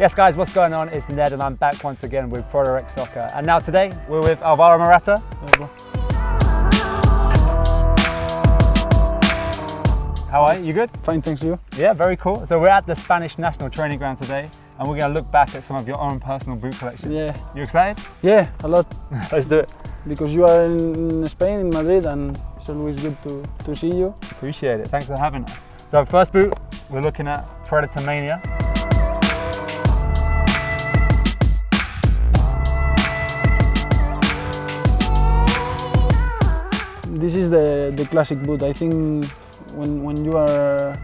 Yes guys, what's going on? It's Ned and I'm back once again with Product Soccer. And now today, we're with Alvaro Morata. How are you? You good? Fine, thanks you. Yeah, very cool. So we're at the Spanish national training ground today and we're going to look back at some of your own personal boot collection. Yeah. You excited? Yeah, a lot. Let's do it. Because you are in Spain, in Madrid, and it's always good to see you. Appreciate it. Thanks for having us. So first boot, we're looking at Predator Mania. This is the classic boot. I think when you are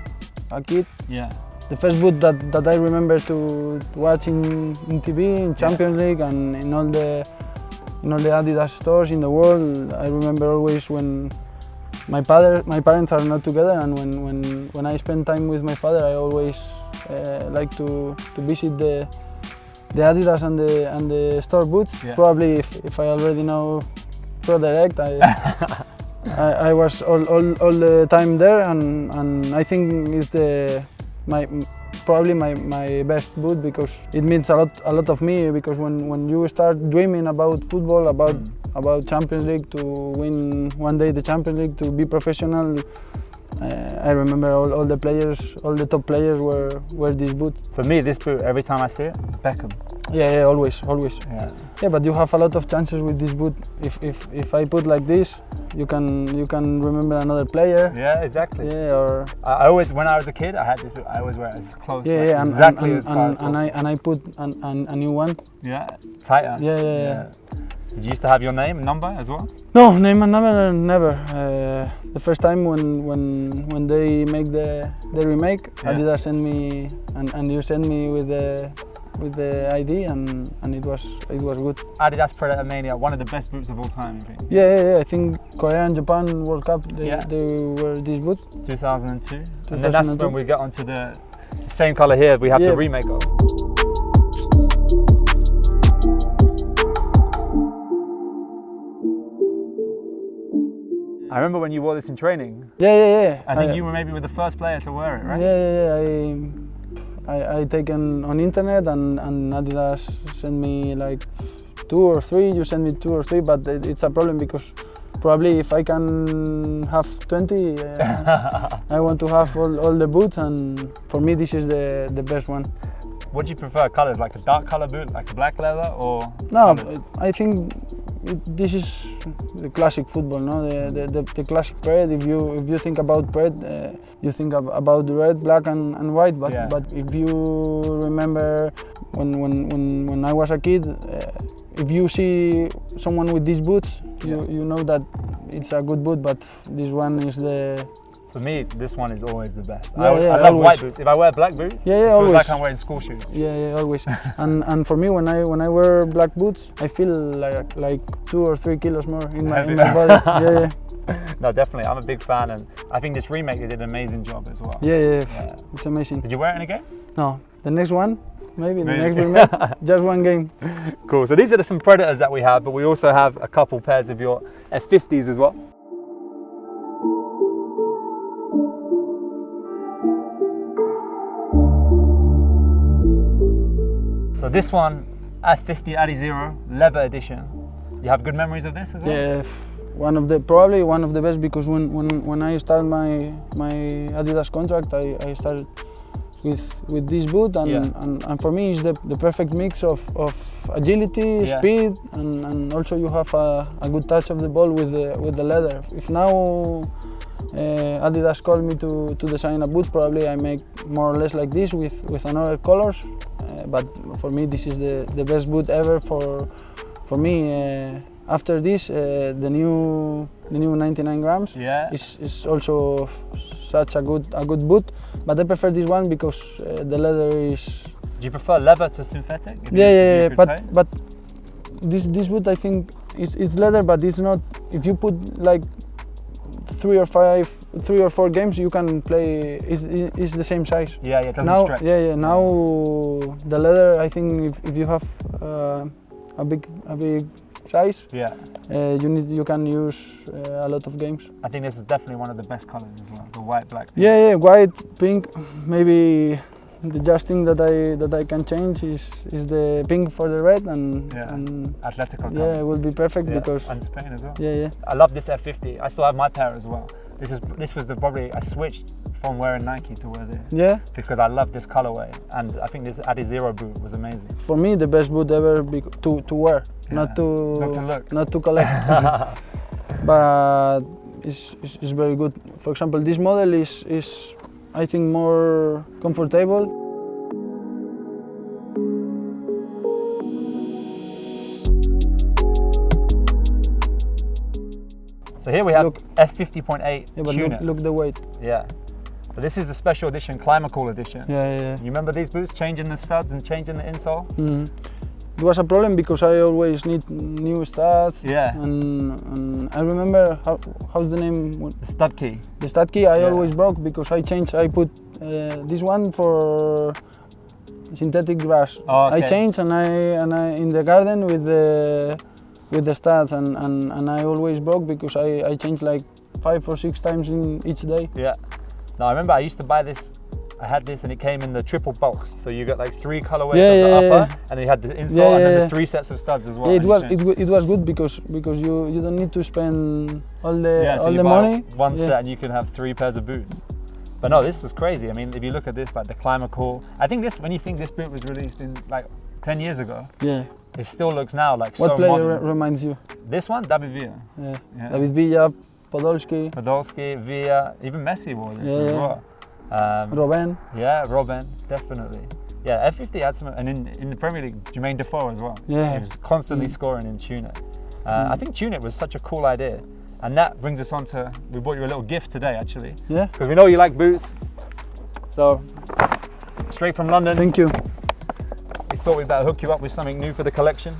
a kid, yeah, the first boot that I remember to watch in TV, in Champions League, and in all the Adidas stores in the world. I remember always when my parents are not together, and when I spend time with my father, I always like to visit the Adidas and the store boots. Yeah. Probably if I already know Pro Direct, I was all the time there, and I think it's probably my best boot, because it means a lot of me, because when you start dreaming about football, about Champions League, to win one day the Champions League, to be professional, I remember all the players, all the top players wear this boot. For me, this boot, every time I see it, Beckham. Yeah, always. Yeah. Yeah, but you have a lot of chances with this boot. If I put like this, you can remember another player. Yeah, exactly. Yeah, or I always, when I was a kid, I had this boot. I always wear it as close. Yeah, like, yeah, exactly as far as and I put a new one. Yeah, tighter. Yeah. Did you used to have your name and number as well? No, name and number never. The first time when they make the remake, yeah, Adidas sent me and you sent me with the ID, and it was good. Adidas Predator Mania, one of the best boots of all time, you think? Yeah. I think Korea and Japan World Cup, they were this boot. 2002. And then that's when we get onto the same colour here. We have the remake of. I remember when you wore this in training. Yeah. I think you were maybe the first player to wear it, right? Yeah. I taken on internet, and Adidas sent me like 2 or 3. You sent me 2 or 3, but it's a problem, because probably if I can have 20, I want to have all the boots, and for me this is the best one. What do you prefer, colours? Like a dark colour boot, like a black leather, or? No, I think this is the classic football, no? The classic Pred. If you think about Pred, you think about the red, black, and white. But if you remember when I was a kid, if you see someone with these boots, you know that it's a good boot. But this one is the. For me, this one is always the best. I love always. White boots. If I wear black boots, it feels like I'm wearing school shoes. Yeah, always. and for me, when I wear black boots, I feel like 2 or 3 kilos more in my body. Yeah. No, definitely. I'm a big fan, and I think this remake, they did an amazing job as well. Yeah. It's amazing. Did you wear it in a game? No. The next one, maybe. The next remake, just one game. Cool. So these are some Predators that we have, but we also have a couple pairs of your F50's as well. So this one, F50 Adizero, leather edition. You have good memories of this as well? Yeah, probably one of the best, because when I started my Adidas contract, I started with this boot, and for me it's the perfect mix of agility, speed, and also you have a good touch of the ball with the leather. If now Adidas called me to design a boot, probably I make more or less like this with another colors. But for me, this is the best boot ever for me. After this, the new 99 grams is also such a good boot. But I prefer this one because the leather is. Do you prefer leather to synthetic? Yeah. But this boot, I think it's leather, but it's not. If you put like 3 or 4 games, you can play. It's the same size. Yeah, it doesn't stretch. Yeah. Now the leather, I think if you have a big size, you can use a lot of games. I think this is definitely one of the best colors as well. The white, black, pink. Yeah, white, pink, maybe The just thing that I can change is the pink for the red and Atletico. Yeah, it will be perfect because and Spain as well. Yeah. I love this F50. I still have my pair as well. This was probably I switched from wearing Nike to wear this. Yeah. Because I love this colorway, and I think this Adizero boot was amazing. For me, the best boot ever to wear, not to look, not to collect. But it's very good. For example, this model is I think more comfortable. So here we have F50.8 Yeah, but tuner. look the weight. Yeah. But this is the special edition, ClimaCool edition. Yeah. You remember these boots, changing the studs and changing the insole? Mm-hmm. It was a problem because I always need new studs. Yeah. And I remember how's the name? The stud key. The stud key I always broke because I changed. I put this one for synthetic grass. Oh, okay. I changed and I in the garden with the studs and I always broke because I changed like 5 or 6 times in each day. Yeah. No, I remember I used to buy this. I had this and it came in the triple box, so you got like 3 colorways of the upper, and then you had the insole and then the 3 sets of studs as well. Yeah, it was good because you don't need to spend all the money. One set and you can have 3 pairs of boots. But no, this was crazy. I mean, if you look at this, like the ClimaCool, I think when you think this boot was released in like 10 years ago, it still looks now like so modern. What player reminds you? This one, David Villa. Yeah. David Villa, Podolski, Villa, even Messi wore this as well. Robben. Yeah, Robben, definitely. Yeah, F50 had some, and in the Premier League, Jermaine Defoe as well. Yeah. He was constantly scoring in Tune It. I think Tune It was such a cool idea. And that brings us on to, we bought you a little gift today actually. Yeah. Because we know you like boots. So, straight from London. Thank you. We thought we'd better hook you up with something new for the collection.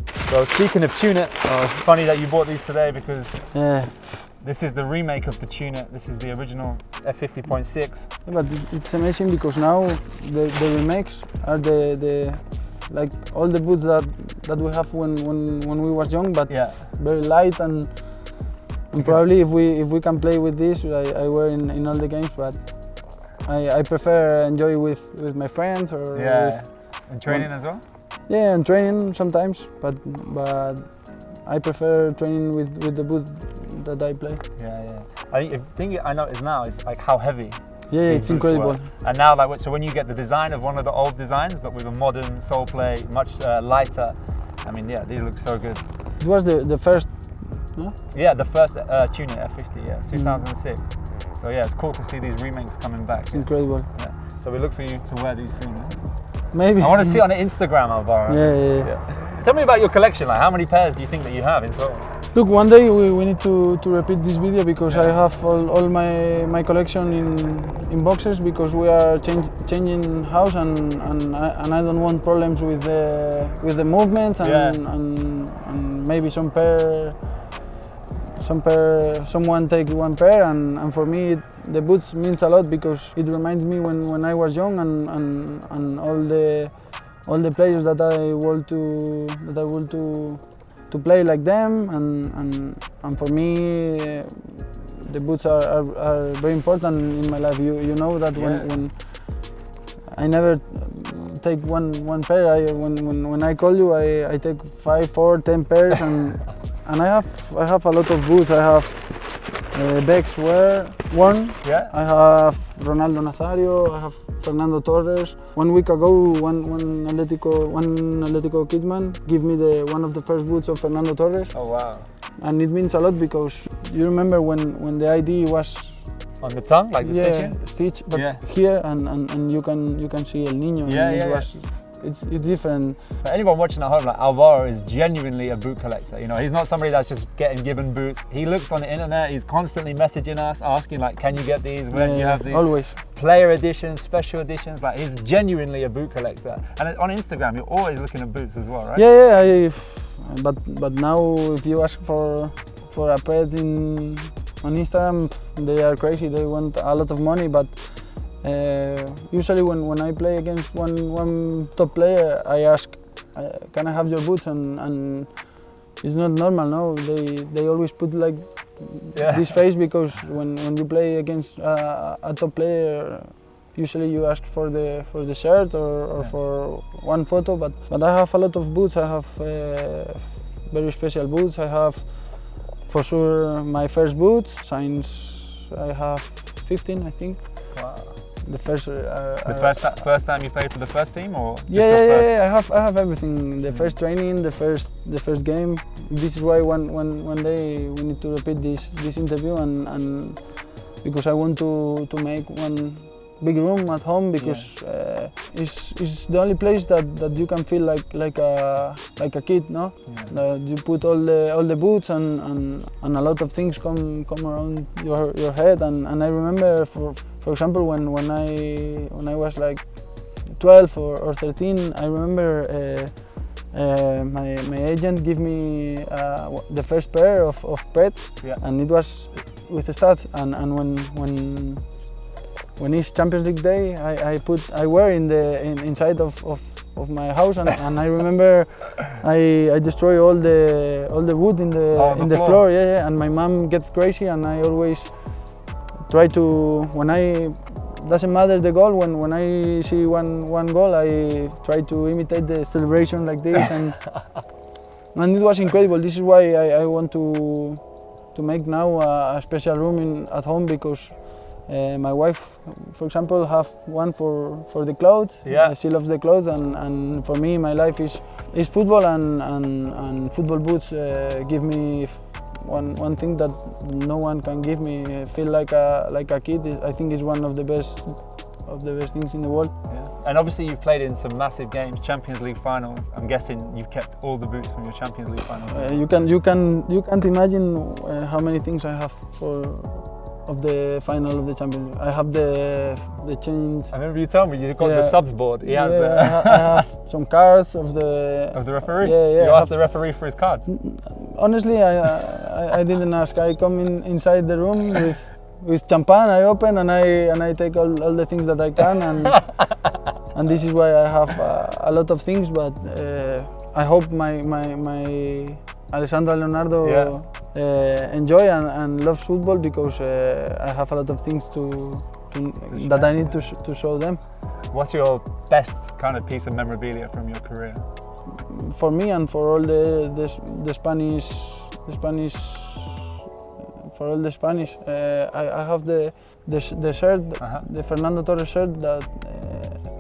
So speaking of Tune It, it's funny that you bought these today because this is the remake of the Tune It. This is the original F50.6. Yeah, but it's amazing because now the remakes are the like all the boots that we have when we was young, but very light and probably if we can play with this, I wear in all the games, but I prefer enjoy with my friends or and training as well. Yeah, and training sometimes, but I prefer training with the boot that I play. Yeah. I think the thing I notice now is like how heavy. Yeah, it's incredible. Were. And now, like, so when you get the design of one of the old designs, but with a modern sole play, much lighter. I mean, yeah, these look so good. It was the first. Huh? Yeah, the first Tune It F50, 2006. So yeah, it's cool to see these remakes coming back. It's incredible. Yeah. So we look for you to wear these soon. Maybe. I want to see it on the Instagram, Alvaro. Yeah. Tell me about your collection. Like, how many pairs do you think that you have in total? Look, one day we need to repeat this video because I have all my collection in boxes because we are changing house and I don't want problems with the movements and maybe someone take one pair and for me the boots means a lot because it reminds me when I was young and all the players that I want to play like them and for me the boots are very important in my life. You know that when I never take one pair. When I call you, I take 5, 4, 10 pairs and I have a lot of boots. I have Beck's worn. Yeah. I have Ronaldo Nazario. I have Fernando Torres. 1 week ago, one Atletico Kidman gave me one of the first boots of Fernando Torres. Oh wow! And it means a lot because you remember when the ID was on the tongue, like the stitching? Stitch, but here and you can see El Niño. It's different. For anyone watching at home, like Alvaro is genuinely a boot collector. You know, he's not somebody that's just getting given boots. He looks on the internet. He's constantly messaging us, asking like, "Can you get these? Where do you have these?" Always. Player editions, special editions. Like, he's genuinely a boot collector. And on Instagram, you're always looking at boots as well, right? Yeah. But now, if you ask for a pet on Instagram, they are crazy. They want a lot of money, but. Usually when I play against one top player, I ask, can I have your boots? And it's not normal, no? They always put like this face, because when you play against a top player, usually you ask for the shirt or for one photo. But I have a lot of boots. I have very special boots. I have for sure my first boots since I have 15, I think. Wow. The first. The first time you played for the first team, or just yeah. I have everything. The first training, the first game. This is why one day we need to repeat this interview, and because I want to make one big room at home, because it's the only place that you can feel like a kid, no? Yeah. You put all the boots and a lot of things come around your head, and I remember for example when I was like 12 or 13, I remember my agent gave me the first pair of Preds, and it was with the stats, and when it's Champions League day, I wear inside of my house, and I remember I destroy all the wood in the floor, and my mom gets crazy, and I always try to, doesn't matter the goal, when I see one goal, I try to imitate the celebration like this, and it was incredible. This is why I want to make now a special room at home, because my wife, for example, have one for the clothes. She loves the clothes, and for me, my life is football, and football boots give me one thing that no one can give me. Feel like a kid. I think is one of the best things in the world. Yeah. And obviously you've played in some massive games, Champions League finals. I'm guessing you've kept all the boots from your Champions League finals. You can't imagine how many things I have of the final of the Champions League. I have the chains. I remember you told me you got the subs board. He has I have some cards of the referee. You asked the referee for his cards. Honestly, I didn't ask. I come inside the room with champagne. I open and I take all the things that I can, and this is why I have a lot of things. But I hope my Alessandro Leonardo enjoy and loves football, because I have a lot of things that I need to show them. What's your best kind of piece of memorabilia from your career? For me and for all the Spanish, for all the Spanish, I have the shirt, the Fernando Torres shirt that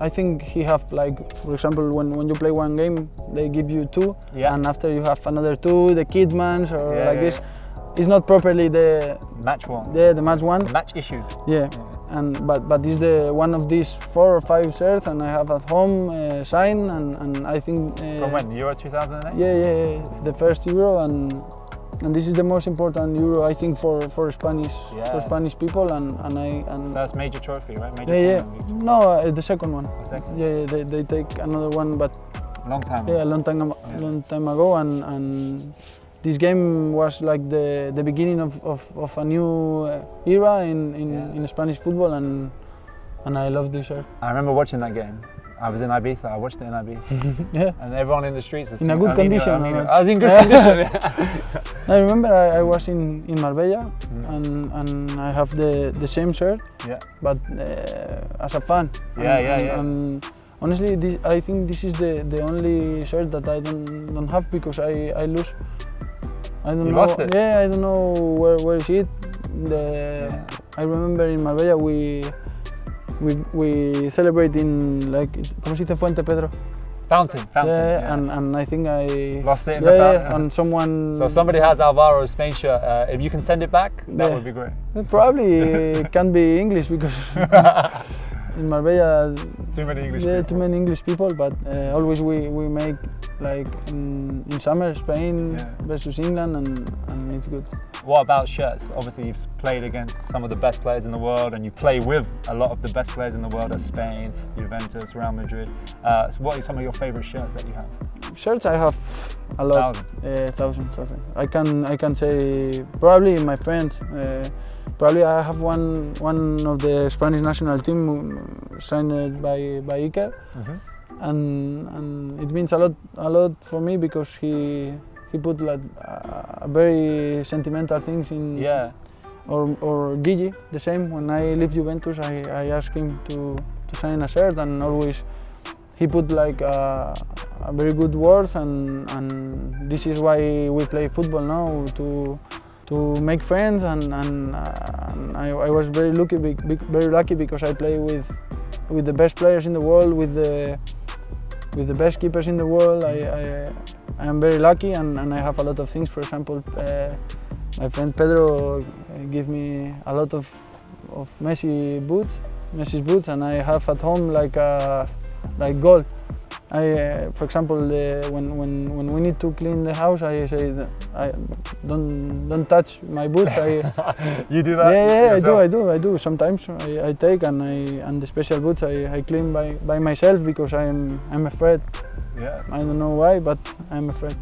I think he have, like, for example, when you play one game, they give you two, and after you have another two, the Kidmans or this. It's not properly the match one. Yeah, the match one. The match issued. Yeah. And but it's the one of these 4 or 5 shirts, and I have at home signed, and I think. From when? Euro 2008? Yeah. The first Euro, and this is the most important Euro, I think, for Spanish people, and that's major trophy, right? Major tournament. No, the second one. The second? Yeah, they take another one, but. Long time ago. Yeah, long time ago, and this game was like the beginning of a new era in Spanish football, and I love this shirt. I remember watching that game. I was in Ibiza. I watched it in Ibiza. And everyone in the streets was in a good condition. I was in good condition. I remember I was in Marbella, and I have the same shirt, but as a fan. And honestly, I think this is the only shirt that I don't have, because I lose. I don't know. Lost it? Yeah, I don't know where is it. I remember in Marbella we celebrate in, like, ¿cómo se dice fuente, Pedro? Fountain. Yeah. And I think I lost it in the fountain. And someone. So somebody has Alvaro's Spain shirt. If you can send it back, that would be great. It probably can't be English, because in Marbella. Too many English people. Too many English people, but always we make, like, in summer, Spain versus England, and it's good. What about shirts? Obviously you've played against some of the best players in the world, and you play with a lot of the best players in the world, as Spain, Juventus, Real Madrid. So what are some of your favourite shirts that you have? Shirts I have a lot. Thousands. I can say probably my friends. Probably I have one of the Spanish national team signed by Iker, and it means a lot for me, because he he put like very sentimental things in. Yeah. Or Gigi, the same. When I left Juventus, I asked him to sign a shirt, and always he put like a very good words, and this is why we play football now, to make friends, and I was very lucky because I play with the best players in the world, with the best keepers in the world. I am very lucky, and I have a lot of things. For example, my friend Pedro gave me a lot of Messi's boots, and I have at home like gold. For example, when we need to clean the house, I say don't touch my boots. You do that? Yeah, I do. Sometimes I take and the special boots I clean by myself because I'm afraid. Yeah. I don't know why, but I'm afraid.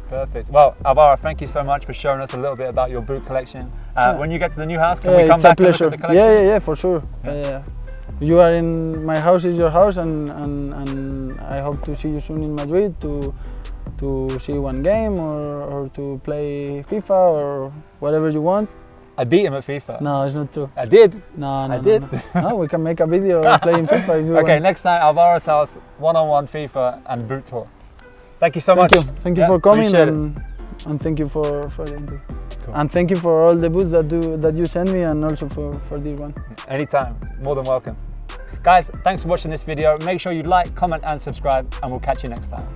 Perfect. Well, Alvaro, thank you so much for showing us a little bit about your boot collection. When you get to the new house, can we come back and look at the collection? Yeah, for sure. You are in my house, is your house, and I hope to see you soon in Madrid to see one game or to play FIFA or whatever you want. I beat him at FIFA. No, it's not true. I did. No, I did. No, we can make a video playing FIFA if you want. Okay, next time Alvaro's house, one-on-one FIFA and boot tour. Thank you so much. Thank you for coming, and thank you for the interview. Cool. And thank you for all the boots that you sent me, and also for this one. Anytime, more than welcome. Guys, thanks for watching this video. Make sure you like, comment and subscribe, and we'll catch you next time.